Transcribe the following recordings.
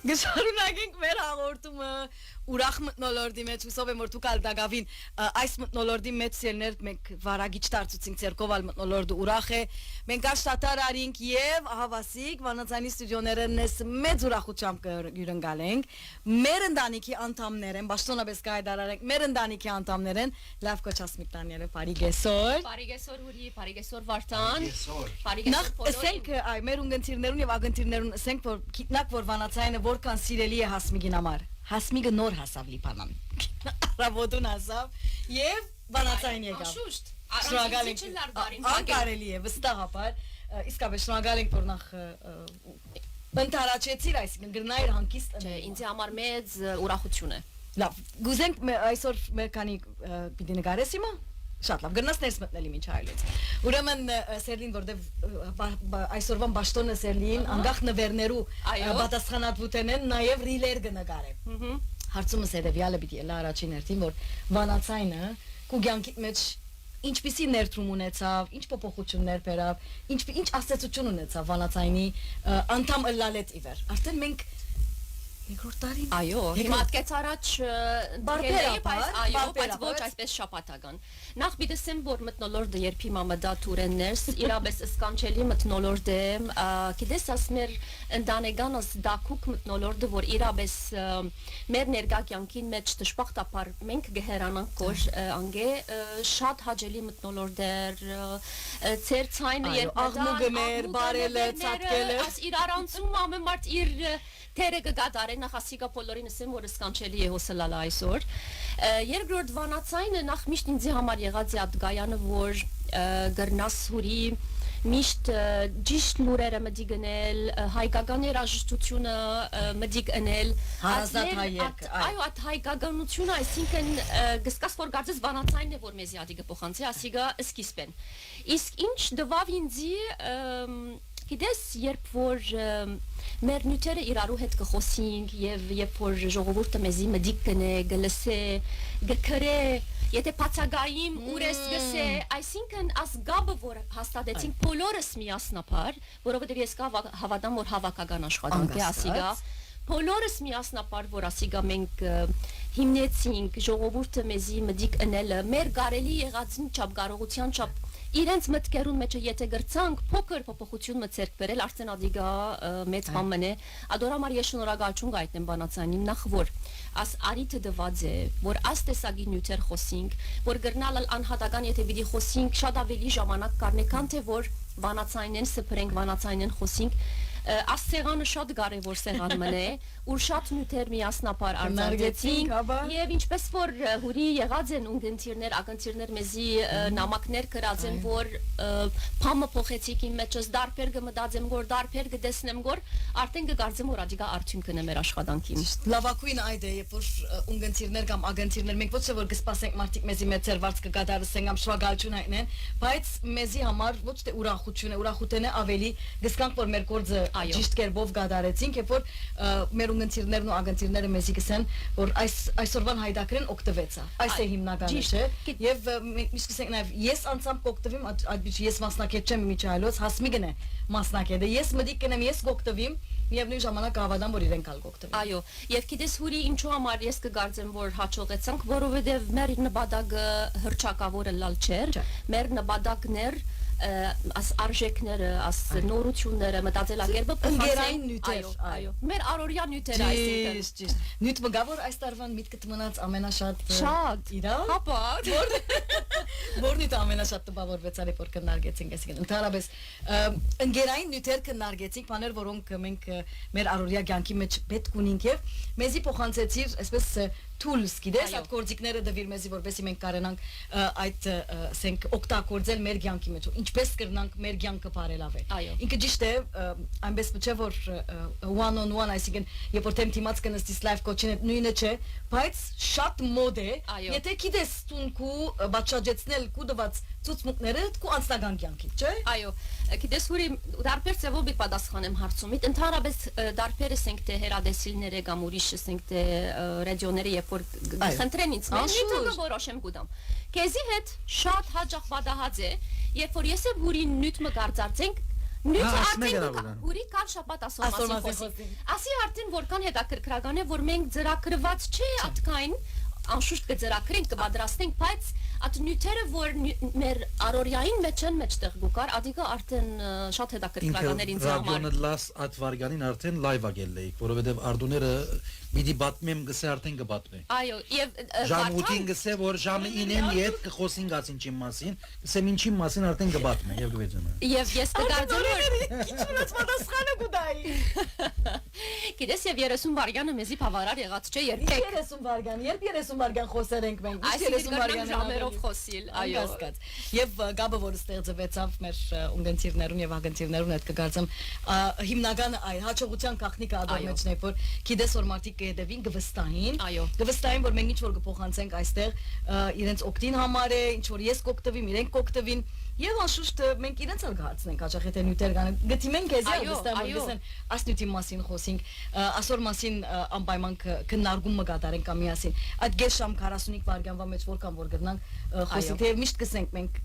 Գշարունակենք մեր հաղորդումը ուրախ մթնոլորտի մեջ հուսով եմ որ դուք ալդագավին այս մթնոլորտի մեջ սերներ մենք վարագիչ դարձուցինք ցերկով ալ մթնոլորտը ուրախ է մենք աշտատար արինք եւ ահավասիկ վանացանի ստուդիոներնես մեծ ուրախությամբ կյուրընկալենք մեր ընտանիքի անդամներ են բաշտոնաբես կայդարարենք մեր ընտանիքի անդամներ են լավ կոչասմիկ Դանիելը Փարիգեսոր Ուրի Փարիգեսոր Վարդան Փարիգեսոր ասենք այ մեր ունգընտիրներուն եւ ագընտիրներուն ասենք որ գիտնակ որ վանացայինը որքան սիրելի է հասմիգին համար Հասմիգը նոր հասավ լիփանան Ռավոտուն հասավ եւ վանացային եկավ Շնորհակալ ենք անկարելի է վստահաբար իսկապես շնորհակալ ենք որ նախ ընթարաչեցիր այսինքն գրնայր հանկիստ ինձ համար մեծ ուրախություն է լավ գուզենք այսօր մեր քանի պիտի նկարես հիմա Շատ լավ գնաս ներս մտնել իմ ինչ այլից Ուրեմն Սերլին որտեվ այսօրվան բաշտոնը Սերլին անգախ նվերներու պատասխանատվութեն են նաև ռիլեր կնկարե Հարցումս հետևյալը պիտի էլա առաջին հերթին որ վանացայինը քու կյանքիդ մեջ ինչպիսի ներդրում ունեցավ ինչ փոփոխություններ բերավ ինչ աստեցություն ունեցավ վանացայինի անդամ ըլլալետ իվեր արդեն մենք Երկրորդ տարին Այո, հիմա ատկեց առաջ բայց ոչ այսպես շապատական Նախ բիդեսեմ որ մտնոլորդը երբ հիմա մդա թուրեններս իրաբես սկանչելի մտնոլորդ է գիտես աս մեր ընդանեգանս դակուկ մտնոլորդը որ իրաբես մեր ներկա կյանքին մեջ դժբախտաբար մենք գեհերանանք որ անգե շատ հաջելի մտնոլորդ էր ծեր ցայնը երբ աղմուկը մեր բարելը ցածկելը աս իրարանցում ամեն մարդ իր Թերը կգադարեն նախ ասիկա բոլորին ասեմ որ սկանչելի է հոսելալա այսօր Երկրորդ վանացայինը նախ միշտ ինձ համար եղած է այդ գայանը որ գրնաս հուրի միշտ ճիշտ լուրերը մդի գնել հայկական երաժշտությունը մդի գնել Հարազատ հայերք այո այդ հայկականությունը այսինքն գսկաս որ գարձես վանացայինն է որ մեզի ադի կփոխանցի ասիկա սկիզբեն իսկ ինչ դվավ ինձի Գիտես, երբ որ մեր նյութերը իրարու հետ կխոսինք եւ երբ որ ժողովուրդը մեզի մդիկ կնե, գլսե, գքրե, եթե բացագայիմ ուրես գսե, այսինքն աս գաբը որ հաստատեցինք բոլորս միասնապար, որովհետեւ ես հավատամ որ հավաքական աշխատանք է ասիգա Բոլորս միասնապար որ ասիգա մենք հիմնեցինք ժողովուրդը մեզի մդիկ ընելը, մեր կարելի եղածին չափ կարողության չափ Իրենց մտքերուն մեջը եթե գրցանք փոքր փոփոխություն մցերք բերել արդեն ադիգա մեծ բան է ադորամար ես շնորհակալություն գայտնեմ բանացանին նախ որ աս արիթը դված է որ աս տեսագի նյութեր խոսինք որ գրնալ անհատական եթե պիտի խոսինք շատ ավելի ժամանակ կառնե քան թե որ վանացայինեն սփրենք վանացայինեն խոսինք Աս սեղանը շատ կարևոր սեղան մնե ուր շատ նյութեր միասնապար արձանեցին եւ ինչպես որ հուրի եղած են ունգընտիրներ ակընտիրներ մեզի նամակներ գրած են որ փամը փոխեցիք իմ մեջս դարբեր կմտածեմ որ դարբեր կտեսնեմ որ արդեն կգարձեմ որ ադիգա արդյունքն է մեր աշխատանքին լավակույն այդ է երբ որ ունգընտիրներ կամ ակընտիրներ մենք ոչ թե որ կսպասենք մարդիկ մեզի մեծ ծերված կգադարսեն կամ շվագալություն այնեն բայց մեզի համար ոչ թե ուրախություն է ավելի գսկանք որ մեր գործը Ճիշտ կերպով գադարեցինք, երբ որ մեր ունգընտիրներն ու ագընտիրները մեզի գսեն, որ այսօրվան հայդակրեն օգտվեցա։ Այս է հիմնականը, չէ։ Եվ միշտ կսենք նաև ես անձամբ կօգտվեմ, այդ ես մասնակետ չեմ միջայլոց, հասմիգն է մասնակետը։ Ես մտիկ կնեմ, ես կօգտվեմ, միևնույն ժամանակ հավատամ, որ իրենք ալ կօգտվեն։ Այո, եւ գիտես հուրի ինչու համար ես կգարձեմ, որ հաջողեցանք, որովհետեւ մեր նպատակը հրճակավորը լալ չէր, մեր նպատակներ as արժեքները, as նորությունները, մտածելակերպը ընկերային նյութեր, այո, մեր առօրյա նյութերը այսինքն։ Ճիշտ։ Նյութ մգա որ այս տարվան միտքդ մնաց ամենաշատ Շատ։ Իրա։ Հապա։ Որն է ամենաշատ տպավորվեցարի որ կնարգեցինք այսինքն ընդհանրապես ընկերային նյութեր կնարգեցինք, բաներ որոնք մենք մեր առօրյա կյանքի մեջ պետք ունենք եւ մեզի փոխանցեցիր այսպես tools գիտես այդ գործիքները դվիր մեզի որպեսզի մենք կարենանք այդ ասենք օգտագործել մեր կյանքի մեջ ինչպես կրնանք մեր կյանքը բարելավել ինքը ճիշտ է այնպես չէ որ one on one այսինքն երբ որ թեմած կնստիս live coaching-ը նույնը չէ բայց շատ մոդ է եթե գիտես տունկու բաճաջեցնել կուդված ցուցմունքները դու անձնական կյանքի չէ այո գիտես հուրի դարբեր ծևով մի պատասխանեմ հարցումից ընդհանրապես դարբերս ենք թե հերադեսիլները կամ ուրիշս ենք թե ռադիոները երբ որ խնդրեն ինձ նույնը որոշեմ գուտամ քեզի հետ շատ հաջող վադահած է երբ որ ես եւ հուրին նյութ մը կարծարցենք Նույնիսկ Հա, արդեն ասմեգ դուք era ուրի կար շաբաթ Ասոր ասոր մասին մասին խոսին։ ասի արդեն որքան հետաքրքրական է որ մենք ծրագրված չէ ատկային անշուշտ կծրագրենք կպատրաստենք բայց at նյութերը որ մեր առօրյային մեջ են մեջտեղ գուկար ադիգա արդեն շատ հետաքրքրական էր ինձ համար ռադիոնը լաս այդ վարգանին արդեն լայվ ագել էիք, որովհետև արդուները պիտի բատմեմ գսե արդեն կբատմե։ այո եւ Ժամ 8-ին գսե որ ժամը 9-ին իդ կխոսենք ասին մասին, գսեմ ինչի մասին արդեն կբատմե եւ գվեջնա։ եւ ես կգարձեմ որ Ինչ ունես պատասխանը գուտայի։ գիտես եւ 30 վարյանը մեզի բավարար եղած չէ երբեք 30 վարգան, երբ 30 վարգան խոսեր ենք մենք, այս 30 վարյան ժամերով խոսիլ այո Կասկած։ Եվ գաբը որ ստեղծվեցավ մեր ունգընտիրներուն եւ ագընտիրներուն հետ կգարձեմ հիմնական այ հաջողության գաղտնիքը ադոր մեջն է որ գիտես որ մարդիկ կհետևին գվստային Այո։ գվստային որ մենք ինչ որ կփոխանցենք այստեղ իրենց օգտին համար է ինչ որ ես կօգտվեմ իրենք կօգտվին եւ անշուշտ մենք իրենց էլ կհացնենք հաջող եթե նյութեր կան գտիմենք էզի Այո, վստահ որ այո։ գսեն այս նյութի մասին խոսենք ասոր մասին անպայման քննարկում կատարենք կամ միասին այդ գեշ շամ 45 վայրկյանվա մեջ որքան որ գտնանք խոսենք թե միշտ կսենք մենք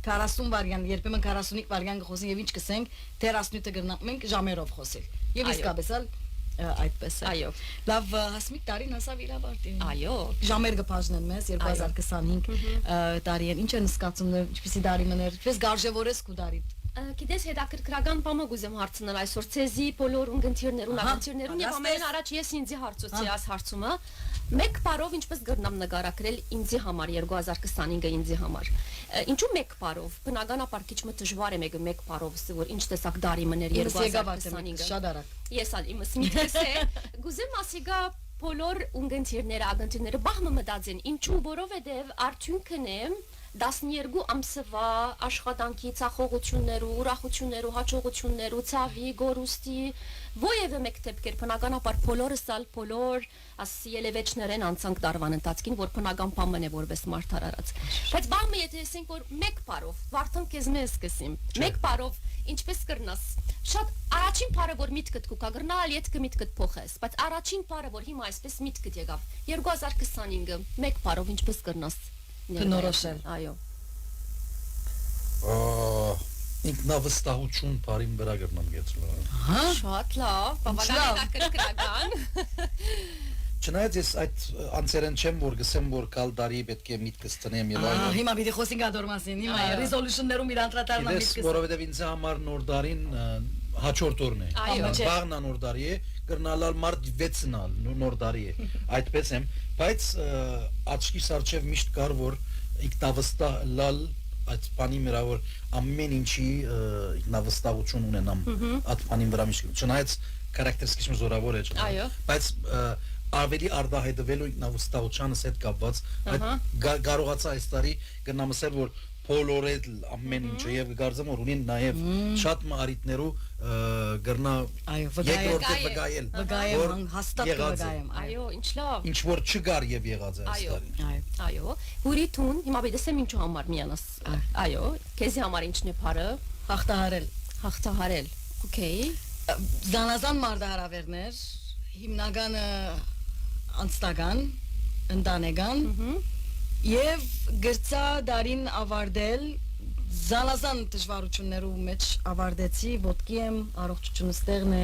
40 վայրկյան երբեմն 45 վայրկյան կխոսենք եւ ինչ կսենք տերասնյութը գրնանք մենք ժամերով խոսել եւ Այո։ իսկապես էլ այդպես է Այո։ լավ հասմիկ տարին հասավ իր ավարտին այո ժամեր կփաժնեն մեզ 2025 տարին ինչ են սկացումներ ինչպեսի տարի մներ ինչպես գարժևորես քու դարի Գիտես հետաքրքրական բան գուզեմ հարցնել այսօր ցեզի բոլոր ունգընտիրներուն ագընտիրներուն եւ ամեն առաջ ես ինձի հարցուցի այս հարցումը մեկ բարով ինչպես գրնամ նկարագրել ինձի համար 2025-ը ինձի համար ինչու մեկ բարով բնականաբար քիչ մը դժվար է մեկ բարով որ ինչ տեսակ դարի մներ 2025-ը շատ արագ ես ալ իմս միտքս է գուզեմ ասիգա բոլոր ունգընտիրները ագընտիրները բահմը մտածեն ինչու որովհետեւ արդյունքն է 12 ամսվա աշխատանքի ցախողություններու, ուրախություններու, հաջողություններու, ցավի, գորուստի, ովևէ մեկ դեպքեր բնականաբար բոլորս ալ բոլոր ասի ելևեջներեն անցանք դարվան ընթացքին, որ բնական բամն է որպես մարդար արած։ Բայց բամը եթե ասենք որ մեկ բարով վարդան քեզ մեզ սկսեմ, մեկ բարով ինչպես կրնաս։ Շատ առաջին բարը որ միտքդ կուկա գրնալ, յետքը միտքդ փոխես, բայց առաջին բարը որ հիմա այսպես միտքդ եկավ 2025-ը մեկ բարով ինչպես կրնաս։ Բնորոշել Այո ինքնավստահություն բարին վրա գրնամ գեցլա հա Շատ լավ, բավական հետաքրքրական։ Չնայած ես այդ անցերեն չեմ որ գսեմ որ կալ դարի պետք է միտքս տնեմ եւ այլն հիմա պիտի խոսենք ադոր մասին հիմա resolution-ներում իր անդրադառնամ Գիտես, միտքս որովհետև ինձ համար նոր դարին հաջորդ օրն է։ Այո։ Վաղն նոր դարի է, կրնալալ մարդ 6-նալ նոր դարի է։ Այդպես եմ, բայց աչքիս առջև միշտ կար որ ինքնավստահ լալ այդ բանի վրա որ ամեն ինչի ինքնավստահություն ունենամ այդ բանի վրա միշտ։ Չնայած քարակտերիստիկս զորավոր է, Այո։ բայց ավելի արդահայտվելու ինքնավստահությանս հետ կապված այդ կարողացա այս տարի գնամսել որ բոլորել ամեն ինչը եւ գարձեմ որ ունին նաեւ շատ մարիտներու գրնա այո վգայել վգայեմ հաստատ վգայեմ Այո, ինչ լավ։ ինչ որ չգար եւ եղած է այս Այո, տարի այո։ Հուրիթուն, հիմա բիդեսեմ ինչու համար միանաս։ Այո, քեզի համար ինչն է բարը։ հաղթահարել Հաղթահարել։ Okay։ զանազան մարդահրավերներ հիմնականը անստական ընտանեկան եւ գրծա դարին ավարտել զանազան դժվարություններու մեջ ավարտեցի ոտքի եմ առողջությունը ստեղն է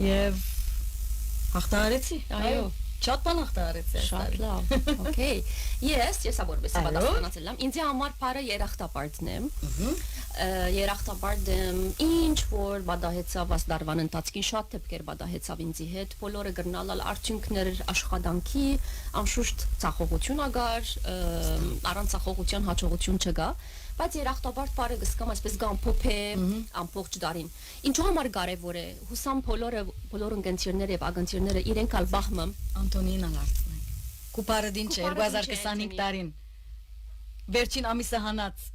եւ հաղթահարեցի Այո։ շատ բան հաղթահարեցի Շատ լավ։ Okay։ Ես որպես պատասխանատու եմ։ Ինձ համար բարը երախտապարտն եմ։ Երախտապարտ եմ ինչ որ բադահեցավ աս դարվան ընթացքին շատ դեպքեր բադահեցավ ինձի հետ բոլորը գրնալալ արդյունքներ աշխատանքի անշուշտ ցախողություն ագար առանց ցախողության հաջողություն չկա բայց երախտապարտ բարը գսկամ այսպես գամփոփե ամբողջ դարին ինչու համար կարևոր է հուսամ բոլոր ընկերները եւ ագընտիրները իրենք ալ բախմը Անտոնին ալարցնենք Կուպարը դին չէ 2025 տարին վերջին ամիսը հանած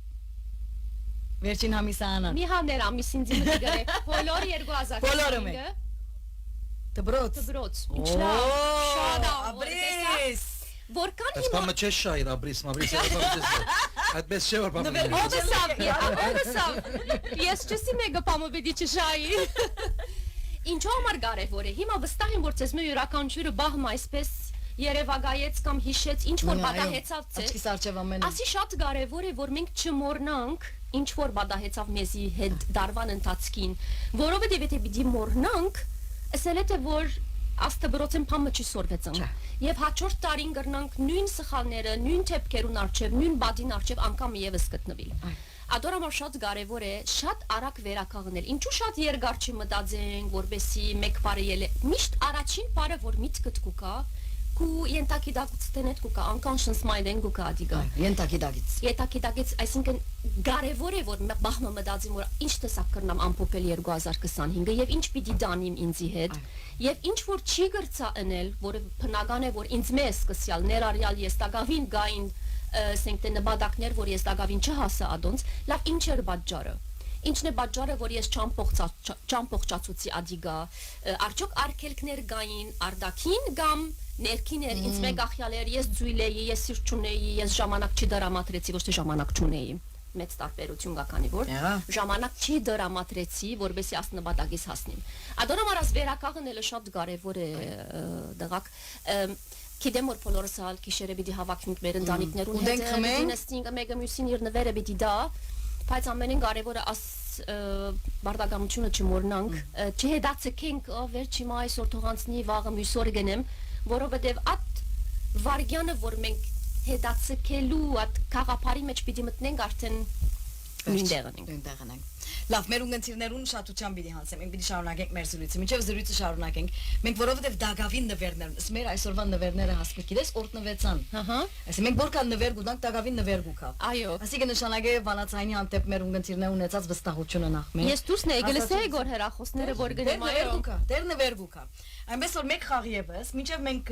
Վերջին ամիսը հանած Մի հաներ ամիսին դիմը գրե բոլոր 2025-ը Դբրոց Ինչ լավ շատ Աբրիս Որքան Այս բանը չէ շայր աբրիս այդպես չէ որ բանը Ես չսի մեգա պամը բիդի չշայի Ինչու համար կարևոր է հիմա վստահ եմ որ ցեզ մը յուրաքանչյուրը բահմ այսպես երևակայեց կամ հիշեց ինչ որ պատահեցավ Աչքիս արջև ամեն Ասի շատ կարևոր է որ մենք չմոռնանք ինչ որ բադահեցավ մեզի հետ դարվան ընթացքին, որովհետև եթե պիտի մոռնանք, ասել է թե որ աստաբրոցեն փամը չի սորվեցան։ Եվ հաջորդ տարին կրնանք նույն սխալները, նույն թեփքերուն արչև, նույն բադին արչև անգամ եւս գտնվել։ Ադորամար շատ կարևոր է շատ արագ վերականգնել։ Ինչու շատ երկար չի մտածենք, որբեսի մեկ բարը ելե։ Միշտ առաջին բարը որ միտքդ կուկա, կու ենթակիդակցտենետ կուկա, unconscious mind-են կուկա ադիգա։ Ենթակիդակից, այսինքն կարևոր է որ բախմը մտածեմ որ ինչ տեսակ կրնամ ամփոփել 2025-ը եւ ինչ պիտի դանիմ ինձի հետ եւ ինչ որ չի գրծա անել, որը բնական է որ ինձ մեզ սկսյալ ներառյալ ես տակավին գային ասենք թե նպատակներ որ ես տակավին չհասա ադոնց, լավ ինչ էր պատճառը։ Ինչն է պատճառը, որ ես չամփոխացուցի ադիգա, արդյոք արգելքներ գային արդակին կամ ներքին էր, ինձ մեկ ախյալ էր, ես ձույլ էի, ես սիրտ չունեի, ես ժամանակ չի դրամատրեցի, ոչ թե ժամանակ չունեի, մեծ տարբերություն կա քանի որ, ժամանակ չի դրամատրեցի, որովհետեւ աս նպատակից հասնեմ։ Ադոնամարած վերականգնելը շատ կարևոր է դղակ, Գիտեմ որ բոլորս հալ գիշերը պիտի հավաքվենք մեր ընտանիքներուն հետ, դինստինգը մեկը մյուսին իր նվերը պիտի դա, բայց ամենին կարևորը աս բարդագամությունը չմոռնանք, չհետացկենք, վերջի այսօր թողանցնի վաղը մյուս օր գնեմ, որովհետև այդ վարգյանը որ մենք հետացկելու այդ խաղապարի մեջ պիտի մտնենք արդեն նույնտեղն ենք։ Լավ, մեր ունգընթիրներուն շատությամբ պիտի հանցեմ, մենք պիտի շարունակենք մեր զրույցը, մինչև զրույցը շարունակենք։ Մենք որովհետև դագավին նվերներն, մեր այսօրվա նվերները հասկացիք, գիտես, օրտնվեցան։ Այսինքն մենք որքան նվեր գուտանք, դագավին նվեր գուկա։ Այո։ Այսինքն նշանակե վանացայինի անտեպ մեր ունգընթիրները ունեցած վստահությունը նախ մենք։ Ես դուրս նեի գլսեի գոր հերախոսները որ գնեմ այո։ Դեր նվեր գուկա։ Այնպես որ մեկ խաղ եւս, մինչև մենք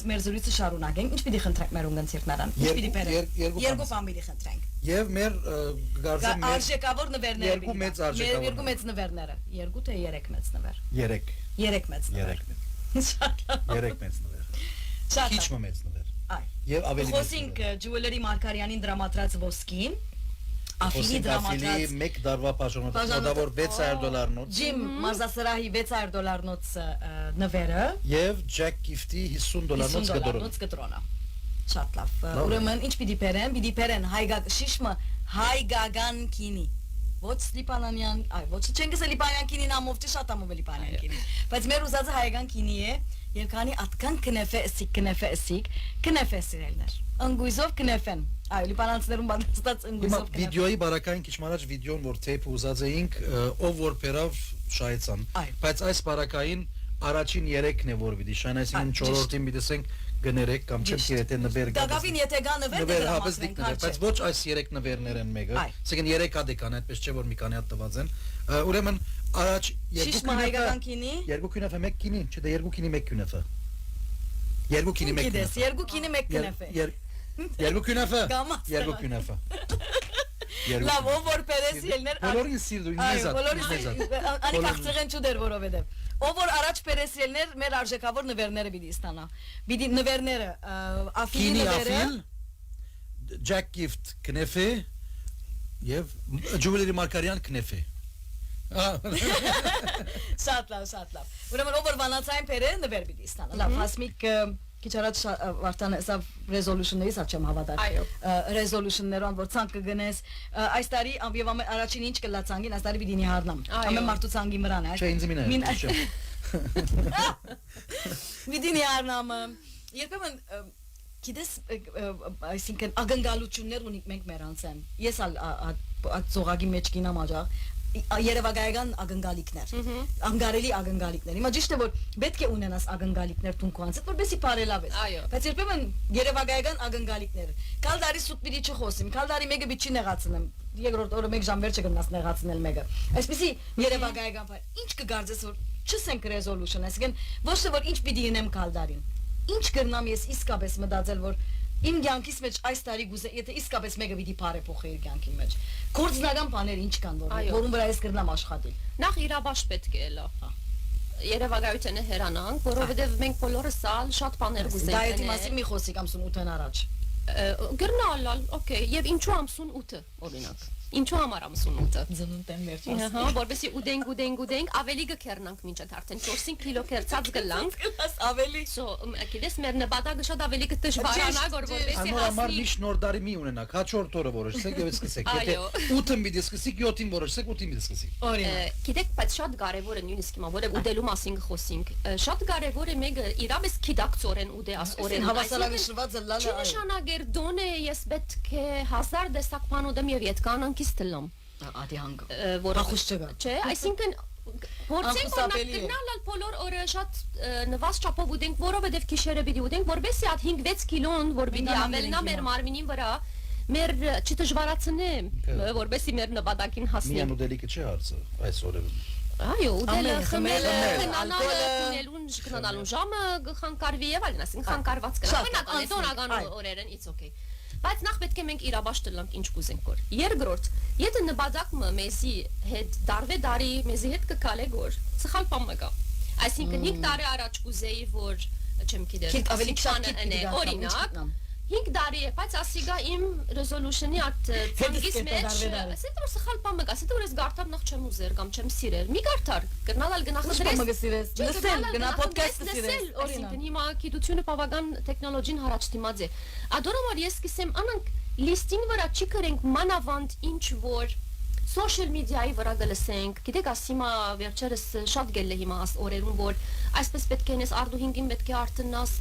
մեր զրույցը շարունակենք, ինչ պիտի խնդրենք մեր ունգընթիրներն։ Ինչ պիտի բերենք։ Երկու բան պիտի խնդրենք։ Եվ մեր գարձեմ արժեքավոր նվերները։ Երկու մեծ արժեքավոր։ Երկու մեծ նվերները։ Երկու թե երեք մեծ նվեր։ Երեք մեծ նվեր։ Երեք մեծ նվեր։ Քիչ մեծ նվեր։ Այ։ Եվ ավելի Խոսինք Ջուվելերի Մարկարյանին դրամատրած ոսկին։ Afili դրամատրած մեկ դարվա բաժանորդավոր $600 Jim Մարզասրահի $600 նվերը եւ Jack Gift-ի $50 կտրոնը։ Շատ լավ։ Ուրեմն ինչ պիտի բերեն, շիշմը հայկական քինի։ Ոչ Լիպանանյան, ոչ չենք Լիպանյան քինին ամով շատ ամով Լիպանյան քինի։ Բայց մեր ուզածը հայկական քինի է, եւ քանի atkan կնեֆե սիրելներ։ Անգույզով կնեֆեն։ Այո, լիպանանցիներուն բանտած անգույզով կնեֆեն։ Վիդեոյի բարակային քիչ մարաջ վիդեոն որ թեյփ ուզած էինք, ով որ բերավ շայեցան։ Բայց այս բարակային առաջին 3-ն է որ պիտի շայն, այսինքն 4-րդին պիտի ասենք գներեք կամ չեմ եթե նվեր գա։ Դակավին եթե գա նվեր դրամատրենք, բայց ոչ այս 3 նվերներ են մեկը։ Այսինքն 3 հատ կան, այդպես չէ որ մի քանի հատ տված են։ Ուրեմն առաջ երկու քինեֆը մեկ քինի, չէ՞ դա երկու քինի մեկ քինեֆը։ Երկու քինի մեկ քինեֆը։ Երկու քինի մեկ քինեֆը։ Երկու քինեֆը։ Երկու քինեֆը։ Լավ, ով որ պերես ելներ։ Բոլորին սիրդու ինձ։ Անի կախծեղեն չուդեր որովհետև։ Ով որ առաջ պերես ելներ, մեր արժեքավոր նվերները պիտի ստանա։ Պիտի նվերները, Afili նվերը, Jack Gift քնեֆե եւ Ջուվելերի Մարկարյան քնեֆե։ Շատ լավ։ Ուրեմն ով որ վանացային պերը նվեր պիտի ստանա։ Լավ, հասմիկ քիչ առաջ Վարդանը սա resolution-ներից աչեմ հավատալ։ Resolution-ներով որ ցանկ կգնես, այս տարի եւ առաջին ինչ կլացանգին, այս տարի պիտի նիհարնամ։ Ամեն մարդու ցանգի մրան է։ Չէ, ինձ մին է։ Պիտի նիհարնամ։ Երբեմն գիտես, այսինքն ակնկալություններ ունենք մենք մեր անցեն։ Ես այդ զողագի մեջ կինամ աջախ երևակայական ակնկալիքներ, անգարելի ակնկալիքներ։ Հիմա ճիշտ է որ պետք է ունենաս ակնկալիքներ տունքանց, որպեսզի բարելավես։ Բայց երբեմն երևակայական ակնկալիքներ։ Կալ դարի սուտ պիտի չխոսեմ, կալ դարի մեկը պիտի չնեղացնեմ, երկրորդ օրը մեկ ժամ վերջը գնաս նեղացնել մեկը։ Այսպեսի երևակայական բան։ Ինչ կգարձես որ չսենք resolution, այսինքն ոչ թե որ ինչ պիտի ինեմ կալ դարին։ Ինչ կրնամ ես իսկապես մտածել որ իմ կյանքից մեջ այս տարի գուզե եթե իսկապես մեկը պիտի բարե փոխի իր կյանքի մեջ գործնական բաներ ինչ կան որում վրա ես կրնամ աշխատել նախ իրավաշ պետք է լա երևակայությունը հերանանք որովհետև մենք բոլորս շատ բաներ գուզենք դա եթե մասի մի խոսիկ ամսուն 8-ն առաջ գրնալալ օքեյ եւ ինչու ամսուն 8-ը օրինակ Ինչու համար 58-ը։ Զնունդ եմ մեր Ահա, որովհետեւ ուդենք, ավելի գքերնանք մինչդ արդեն 4-5 կիլո կերծած գլանք։ ավելի So, գիտես մեր նպատակը շատ ավելի կդժվարանա, որովհետեւ Անոր համար միշտ նոր դարի մի ունենաք, հաջորդ օրը որոշեք եւ սկսեք։ Եթե 8-ը մի դիսկսիկ, 7-ին որոշեք, 8-ին մի դիսկսիկ։ օրինակ Գիտեք, բայց շատ կարևոր է նույնիսկ հիմա, որը ուդելու մասին խոսենք։ Շատ կարևոր է մեկը իրավես գիտակցորեն ուդե աս օրեն։ հավասարակշռված լալը Չի նշանակեր դոնե ես պետք է 1000 դեսակ բան ուդեմ եւ յետկանանքից տլամ։ ադի հանգ Որը Ախուս չկա։ Չէ, այսինքն Որտեղ Անխուսափելի է։ գնալ բոլոր օրը շատ նվազ չափով ուտենք, որովհետև գիշերը պիտի ուտենք, որովհետեւ այդ 5-6 կիլոն, որ պիտի ավելնա մեր մարմինին վրա, մեր չդժվարացնե, որովհետեւ մեր նպատակին հասնի։ Միան ուդելիքը չէ հարցը այս օրերում։ Այո, ուտելը, խմելը, ալկոհոլը, քնանալուն ժամը խանգարվի եւ այլն, ասենք խանգարված կլա։ Բնական է, տոնական օրերն it's okay։ Բայց նախ պետք է մենք իրավաշ տլանք ինչ կուզենք որ։ Երկրորդ, եթե նպատակը մեզի հետ դարվե դարի մեզի հետ կգալե գոր, սխալ բան մը կա։ Այսինքն 5 տարի առաջ կուզեի որ չեմ գիտեր, ավելի շատ օրինակ 5 տարի է, բայց ասիգա իմ resolution-ի at ցանկից մեջ, ասეთ որ սխալ բան մը կա, ասეთ որ ես գարտար նախ չեմ ուզեր կամ չեմ սիրել։ Մի գարտար, գնալ գնախնդրես։ Լսել, գնա podcast-ը սիրես, Այսինքն հիմա գիտությունը բավական տեխնոլոգին հարաճ դիմաց է։ Ադորոմար ես կսեմ անանք լիստին վրա չի կրենք մանավանդ ինչ որ social media-ի վրա գլսենք։ Գիտեք, ասիմա վերջերս շատ գել է հիմա աս օրերուն որ այսպես պետք է նես արդու 5-ին պետք է արտնաս,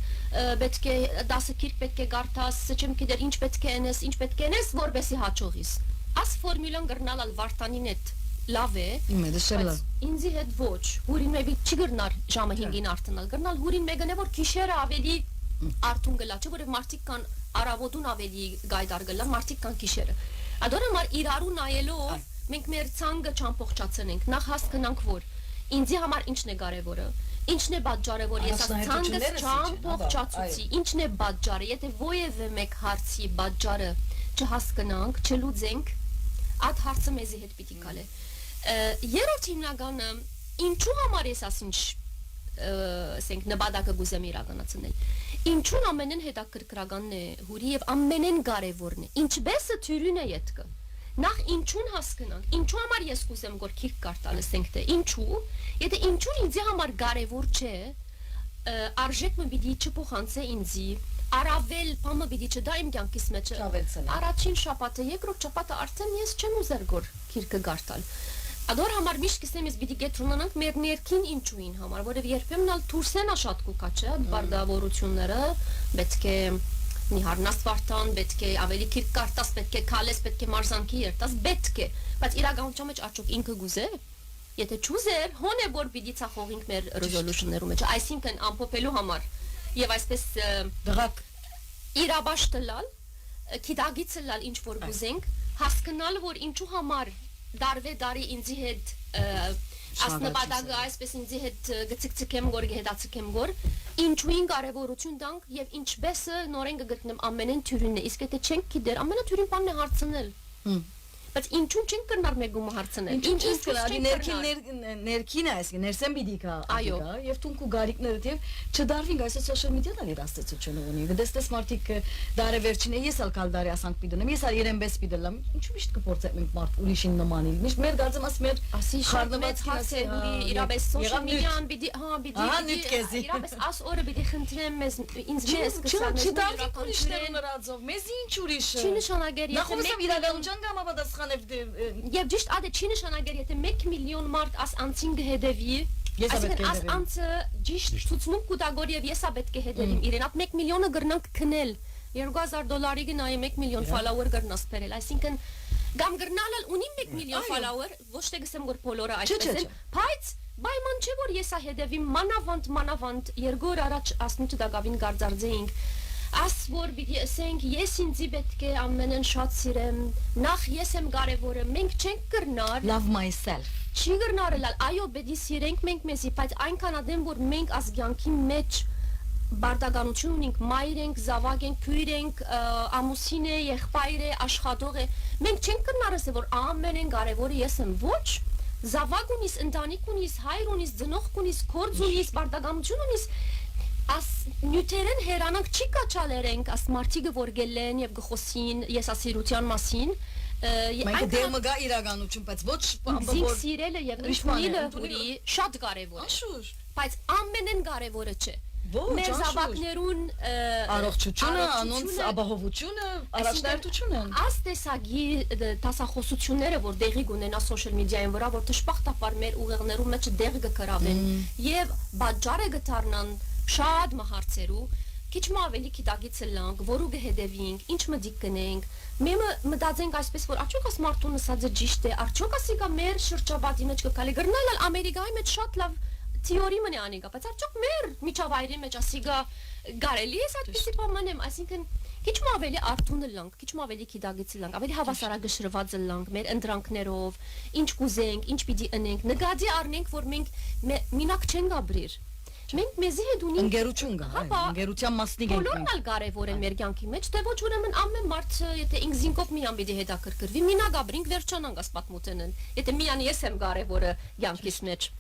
պետք է 10 քիրք պետք է գարտաս, չեմ գիտեր ինչ պետք է նես, ինչ պետք է նես, որբեսի հաճողիս։ Աս ֆորմուլան գրնալ վարտանին հետ լավ է։ Ինձի հետ ոչ, հուրին մեբի չի գրնար ժամը 5-ին արտնալ, գրնալ հուրին մեգն է որ գիշերը ավելի արթուն գլա, չէ՞ որը մարդիկ կան արավոտուն ավելի գայդար գլան, մարդիկ կան գիշերը։ Ադորոմար իրարու նայելով մենք մեր ցանկը չամփոխացնենք, նախ հասկանանք որ ինձի համար ինչն է կարևորը, ինչն է պատճառը որ ես այս ցանկս չամփոխացուցի, ինչն է պատճառը, եթե ովևէ մեկ հարցի պատճառը չհասկանանք, չլուծենք, այդ հարցը մեզի հետ պիտի գալի։ Երրորդ հիմնականը ինչու համար ես ասինչ ասենք նպատակը գուզեմ իրականացնել։ Ինչուն ամենեն հետաքրքրականն է հուրի եւ ամենեն կարևորն է։ Ինչպես է թյուրին է յետքը։ Նախ ինչուն հասկանանք, ինչու համար ես կուզեմ որ քիրք կարտալ ասենք թե ինչու, եթե ինչուն ինձ համար կարևոր չէ, արժեքը պիտի չփոխանցե ինձի, առավել բամը պիտի չդա իմ կյանքիս մեջ։ Առաջին շաբաթը, երկրորդ շաբաթը արդեն ես չեմ ուզեր որ քիրքը կարտալ։ Ադոր համար միշտ կսեմ ես պիտի գետրոնանանք մեր ներքին ինչուին համար, որովհետև երբեմն ալ դուրսենա շատ կուկա չէ, բարդավորությունները, պետք է նիհարնաս վարտան, պետք է ավելի քիրք կարտաս, պետք է քալես, պետք է մարզանքի երտաս, պետք է, բայց իրականության մեջ աչոք ինքը գուզե, եթե չուզեր, հոն է որ պիտի ցախողինք մեր resolution-ներում մեջ, այսինքն ամփոփելու համար եւ այսպես դղակ իրաբաշ տլալ, քիդագից լալ ինչ որ գուզենք, հասկանալ որ ինչու համար դարվե դարի ինձի հետ աս նպատակը այսպես ինձի հետ գծկցկեմ գոր գեդացկեմ գոր ինչուին կարևորություն տանք եւ ինչպես նորեն կգտնեմ ամենեն թյուրինը իսկ եթե չենք գիտեր ամենաթյուրին բանն է հարցնել բայց ինչու չենք կրնար մեգումը հարցնել ինչ կլարի ներքին է այսինքն ներսեն պիտի կա եւ թունքու գարիկներդ եւ չդարվին այս social media-ն իր աստեցությունը ունի դեստես մարդիկ դարե վերջին է ես ալ կալ դարի ասանք պիտոնեմ ես ալ երեմբես պիտելամ ինչու միշտ կփորձենք մենք մարդ ուրիշին նմանիլ միշտ մեր գարձեմ աս մեր ասի խառնված հասե իրապես social media-ն պիտի իրապես աս օրը պիտի խնդրեմ մեզ ինձ մեզ կսանես մեզ ինչ ուրիշ չի նշանակեր եթե մեկ իրականության գամապատասխան Եվ ճիշտ ադե չի նշանակեր եթե 1 միլիոն մարդ աս անցին կհետևի այսինքն աս անցը ճիշտ ցուցմունք կուտագոր եւ եսա պետք է հետևիմ իրեն այդ 1 միլիոնը գրնանք քնել $2000 գնայի 1 միլիոն follower գրնաս բերել այսինքն գամ գրնալալ ունի 1 միլիոն follower ոչ թե գսեմ որ բոլորը այսպես են բայց պայման չէ որ եսա հետևիմ մանավանդ երկու օր առաջ 18 դակավին գարձարձեինք As որ պիտի ասենք ես ինձի պետք է ամենեն շատ սիրեմ նախ ես եմ կարևորը մենք չենք կրնար love myself չի կրնարել այո պետք է սիրենք մենք մեզի բայց այնքան ադեմ որ մենք ազգյանքի մեջ բարդականություն ունենք մայր ենք զավակ ենք քույր ենք ամուսին է եղբայր է աշխատող է մենք չենք կրնար ասել որ ամենեն կարևորը ես եմ ոչ զավակ ունիս ընտանիք ունիս հայր ունիս ծնող ունիս գործ ունիս բարդականություն ունիս As նյութերեն հերանանք չի կաչալերենք աս մարդիկը որ գելեն եւ գխոսին եսասիրության մասին Մենք դեր մգա իրականություն, բայց ոչ Զինք սիրելը եւ ուրիշ բան է, ընդունելը ընդունելը- ուրի շատ կարեւոր է, Անշուշ բայց ամենեն կարեւորը չէ։ Ոչ, Մեր անշուշ զավակներուն առողջությունը, անոնց ապահովությունը, առաջնահերթությունը Այս տեսակի տասախոսությունները, որ դեղի կունենա սոցիալ մեդիայում վրա, որ դժբախտաբար մեր ուղեղներում մեջ դեղ կգրավեն եւ բաժարը կդառնան շատ մահարցերու, քիչ ավելի քիդագից լանք, որու կհետևենք, ինչ մտիկ կնենք, մեմը մտածենք այսպես, որ արդյոք աս մարդուն ասածը ճիշտ է, արդյոք ասիկա մեր շրջապատի մեջ կգալի, գրնալ Ամերիկայի մեջ շատ լավ թեորի մնի անիկա, բայց արդյոք մեր միջավայրի մեջ ասիկա գարելի է այդպեսի բան մնեմ, այսինքն քիչ ավելի արթուն լանք, քիչ ավելի քիդագից լանք, ավելի հավասարակշռված լանք մեր ընդրանքներով, ինչ կուզենք, ինչ պիտի ընենք, նկատի առնենք, որ մենք մինակ չենք ապրիր։ Մենք մեզի հետ ունենք ընկերություն կա, ընկերության մասնիկ ենք բոլորն էլ կարևոր են մեր կյանքի մեջ, թե ոչ ուրեմն ամեն մարդ եթե ինքզինքով միան պիտի հետաքրքրվի, մինակ ապրենք վերջանանք աս պատմութենն, եթե միան ես եմ կարևորը կյանքիս մեջ։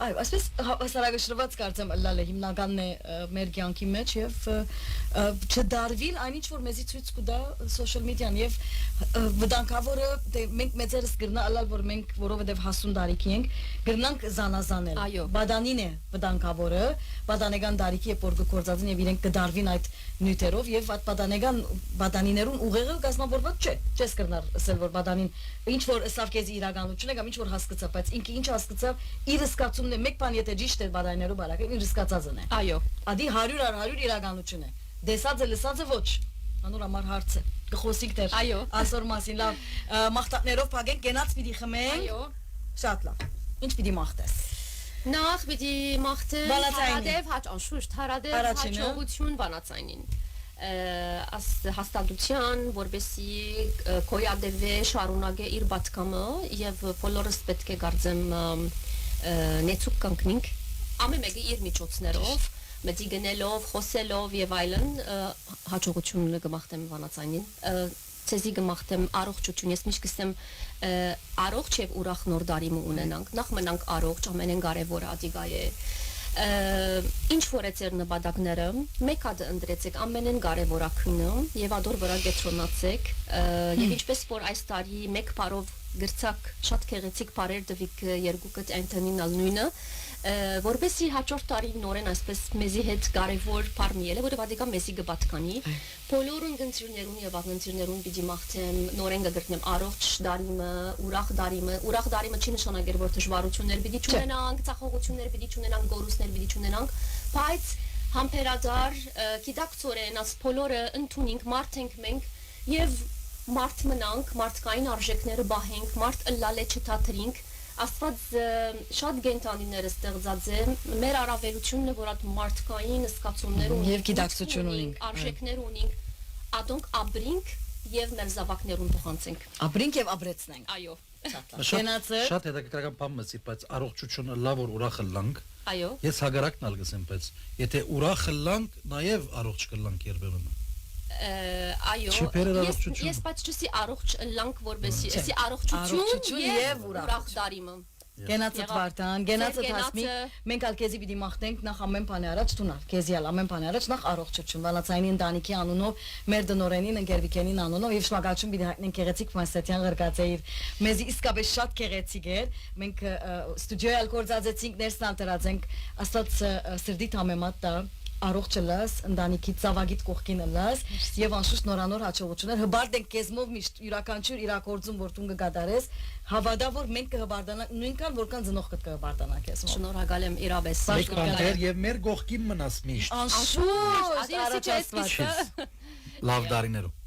Այո, այսպես հավասարակշռված կարծեմ լալը հիմնականն է մեր կյանքի մեջ եւ չդարվին այնինչ որ մեզի ցույց կտա սոցիալ մեդիան եւ վտանգավորը դե մենք մեծերս գրնալալ որ մենք որովհետեւ հասուն տարիքի ենք գրնանք զանազանել բադանին է վտանգավորը բադանեգան տարիքի է որ գործածին եւ իրենք կդարվին այդ նյութերով եւ այդ բադանիներուն ուղեղը կազմավորված չէ չես կրնար ասել որ բադանին ինչ որ սավ քեզի իրականություն է կամ ինչ որ հասկացա բայց ինքը ինչ հասկացավ իր սկացումն է մեկ բան եթե ճիշտ է բադանիներով բարակը իր սկացածն է այո ադի 100 իրականություն է դեսածը լսածը ոչ անոր համար հարց է գխոսիկ դեր այսօր մասին լավ մախտատներով փագենք գենաց պիտի խմենք այո շատ լավ ինչ պիտի մախտես նախ պիտի մախտեմ հարադև անշուշտ հարադև հաջողություն բանացայինին աս հաստատության որբեսի կոյադևե շարունակե իր բացկամը եւ բոլորս պետք է գարձեմ նեցուկ կանգնենք ամեն մեկը իր միջոցներով մտի գնելով խոսելով եւ այլն հաջողություն կմաղթեմ վանացանին ցեզի կմաղթեմ առողջություն ես միշտ կսեմ առողջ եւ ուրախ նոր տարի ունենանք նախ մնանք առողջ ամենեն կարեւորը ադիգա է ինչ որ է ձեր նպատակները մեկ հատ ընտրեցեք ամենեն կարեւորակույնը եւ ադոր վրա գետրոնացեք եւ ինչպես որ այս տարի մեկ բարով գրցակ շատ քեղեցիկ բարեր դվիկ երկուկը Անտոնին ալնույնը որբեսի հաջորդ տարի նորեն այսպես մեզի հետ կարևոր բարմիել է որը վադիկա մեզի գբատկանի բոլորուն գնցիրներուն եւ աղնցիրներուն պիտի մաղթեմ նորեն գգրտնեմ առողջ դարիմը ուրախ դարիմը չի նշանակեր որ դժվարություններ պիտի չունենանք ցախողություններ պիտի չունենանք գորուսներ պիտի չունենանք բայց համբերադար գիտակցորեն աս բոլորը ընդունենք մարդ ենք մենք եւ մարդ մնանք մարդկային արժեքները բահենք մարդ ըլլալե չթաթրինք Աստված շատ գենտանիներ ստեղծած է մեր առավելությունն է որ այդ մարդկային սկացումներ ունենք եւ գիտակցություն ունենք արժեքներ ունենք ադոնք ապրենք եւ մեր զավակներուն փոխանցենք ապրենք եւ ապրեցնենք այո շատ հետաքրքրական բան մսի բայց առողջությունը լավ որ ուրախը լանք այո ես հագարակն ալգսեմ բայց եթե ուրախը լանք նաեւ առողջ կլանք երբեմն այո ես բայց չսի առողջ լանք որբեսի էսի առողջություն եւ ուրախ դարիմը Գենացը Վարդան, գենացը Հասմի, մենք ալ քեզի պիտի մաղթենք նախ ամեն բանի առաջ տունալ, քեզի ալ ամեն բանի առաջ նախ առողջություն, բանացայինի ընտանիքի անունով, մեր դնորենին, ընկերվիկենին անունով եւ շնորհակալություն պիտի հայտնենք Գեղեցիկ Մասյատյան Ղրգածեիր, մեզի իսկապես շատ գեղեցիկ էր, մենք ստուդիոյի ալ կորցածեցինք ներսն ալտերացենք, աստված սրդիտ համեմատ տա առողջ լաս, ընտանիքի ծավագիտ կողքին լաս եւ անշուշտ նորանոր հաջողություններ հբարդ ենք քեզմով միշտ յուրաքանչյուր իրակորձում որ տուն կգադարես հավատա որ մենք կհբարդանանք նույնքան որքան ծնող կհբարդանանք քեզմով շնորհակալ եմ իրապես եւ մեր կողքին մնաս միշտ անշուշտ լավ դարիներով